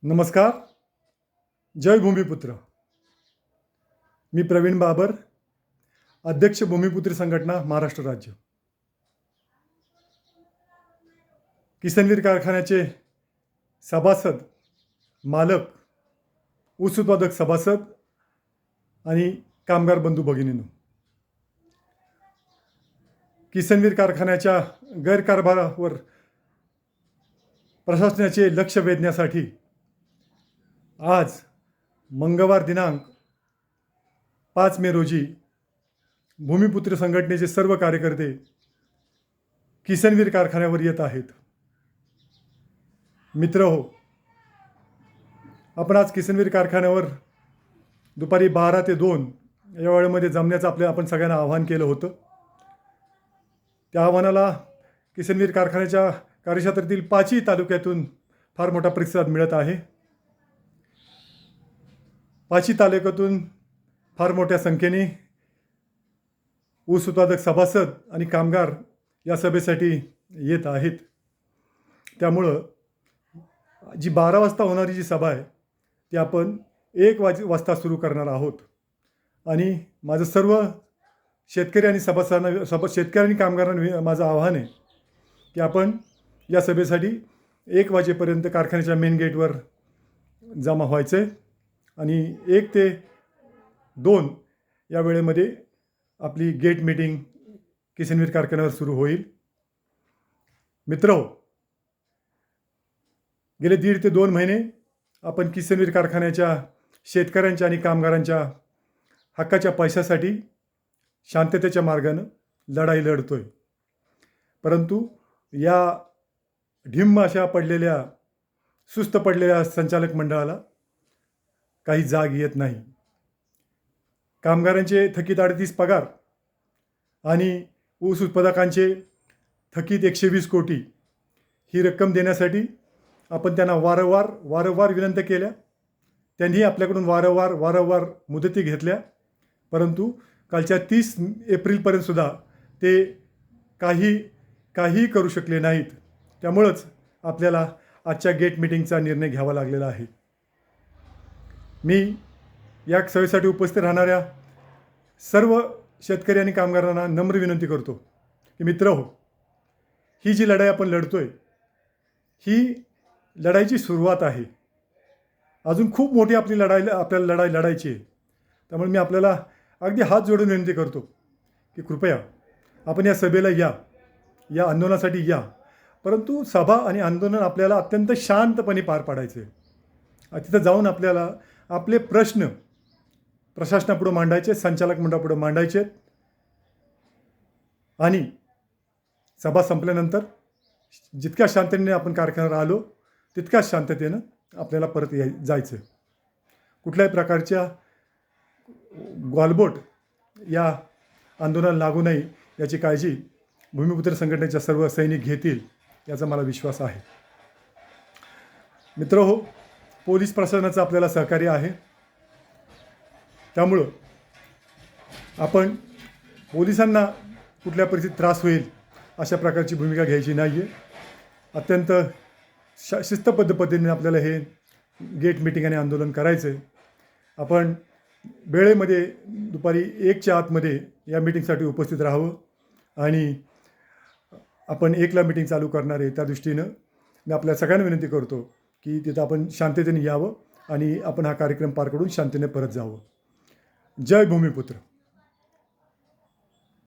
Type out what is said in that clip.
नमस्कार. जय भूमिपुत्र. मी प्रवीण बाबर, अध्यक्ष भूमिपुत्र संघटना महाराष्ट्र राज्य. किसनवीर कारखान्याचे सभासद, मालक, ऊस उत्पादक सभासद आणि कामगार बंधू भगिनींनो, किसनवीर कारखान्याच्या गैरकारभारावर प्रशासनाचे लक्ष वेधण्यासाठी आज मंगळवार दिनांक 5 मे रोजी भूमिपुत्र संघटनेचे सर्व कार्यकर्ते किसनवीर कारखान्यावर येत आहेत. मित्रहो, आपण आज किसनवीर कारखान्यावर दुपारी 12 ते 2 या वेळेमध्ये जमण्याचं आपण सगळ्यांना आवाहन केलं होतं. त्या आव्हानाला किसनवीर कारखान्याच्या कार्यक्षेत्रातील 5ही तालुक्यातून फार मोठा प्रतिसाद मिळत आहे. 5ही तालुक्यातून फार मोठ्या संख्येने ऊस उत्पादक सभासद आणि कामगार या सभेसाठी येत आहेत. त्यामुळं जी 12 वाजता होणारी जी सभा आहे ती आपण 1 वाजता सुरू करणार आहोत. आणि माझं सर्व शेतकरी आणि शेतकरी आणि कामगारांना माझं आव्हान आहे की आपण या सभेसाठी 1 वाजेपर्यंत कारखान्याच्या मेन गेटवर जमा व्हायचं आहे आणि 1 ते 2 या वेळेमध्ये आपली गेट मीटिंग किसनवीर कारखान्यावर सुरू होईल. मित्रहो, गेले 1.5 ते 2 महिने आपण किसनवीर कारखान्याच्या शेतकऱ्यांच्या आणि कामगारांच्या हक्काच्या पैशासाठी शांततेच्या मार्गानं लढाई लढतोय. परंतु या ढिम्म अशा सुस्त पडलेल्या संचालक मंडळाला काही जाग येत नाही. कामगारांचे थकीत 38 पगार आणि ऊस उत्पादकांचे थकीत 120 कोटी ही रक्कम देण्यासाठी आपण त्यांना वारंवार विनंती केल्या. त्यांनी आपल्याकडून वारंवार मुदती घेतल्या. परंतु कालच्या 30 एप्रिलपर्यंत सुद्धा ते काही करू शकले नाहीत. त्यामुळंच आपल्याला आजच्या गेट मीटिंगचा निर्णय घ्यावा लागलेला आहे. मी या सभेसाठी उपस्थित राहणाऱ्या सर्व शेतकरी आणि कामगारांना नम्र विनंती करतो की मित्रहो, ही जी लढाई आपण लढतोय ही लढाईची सुरुवात आहे. अजून खूप मोठी आपल्याला लढाई लढायची आहे. त्यामुळे मी आपल्याला अगदी हात जोडून विनंती करतो की कृपया आपण या सभेला या आंदोलनासाठी या. परंतु सभा आणि आंदोलन आपल्याला अत्यंत शांतपणे पार पाडायचे आहे. तिथं जाऊन आपल्याला आपले प्रश्न प्रशासनापुढे मांडायचे, संचालक मंडळापुढे मांडायचे आणि सभा संपल्यानंतर जितक्या शांततेने आपण कारखान्यावर आलो तितक्याच शांततेनं आपल्याला परत जायचं. कुठल्याही प्रकारच्या गॉलबोट या आंदोलनाला लागू नये याची काळजी भूमिपुत्र संघटनेच्या सर्व सैनिक घेतील याचा मला विश्वास आहे. मित्रहो, पोलीस प्रशासनाचं आपल्याला सहकार्य आहे. त्यामुळं आपण पोलिसांना कुठल्या परिस्थितीत त्रास होईल अशा प्रकारची भूमिका घ्यायची नाही आहे. अत्यंत शिस्तबद्ध पद्धतीने आपल्याला हे गेट मीटिंग आणि आंदोलन करायचं आहे. आपण वेळेमध्ये दुपारी 1च्या आतमध्ये या मीटिंगसाठी उपस्थित राहावं आणि आपण 1ला मीटिंग चालू करणार आहे. त्या दृष्टीनं मी आपल्या सगळ्यांना विनंती करतो की तिथं आपण शांततेने यावं आणि आपण हा कार्यक्रम पार करून शांततेने परत जावं. जय भूमिपुत्र.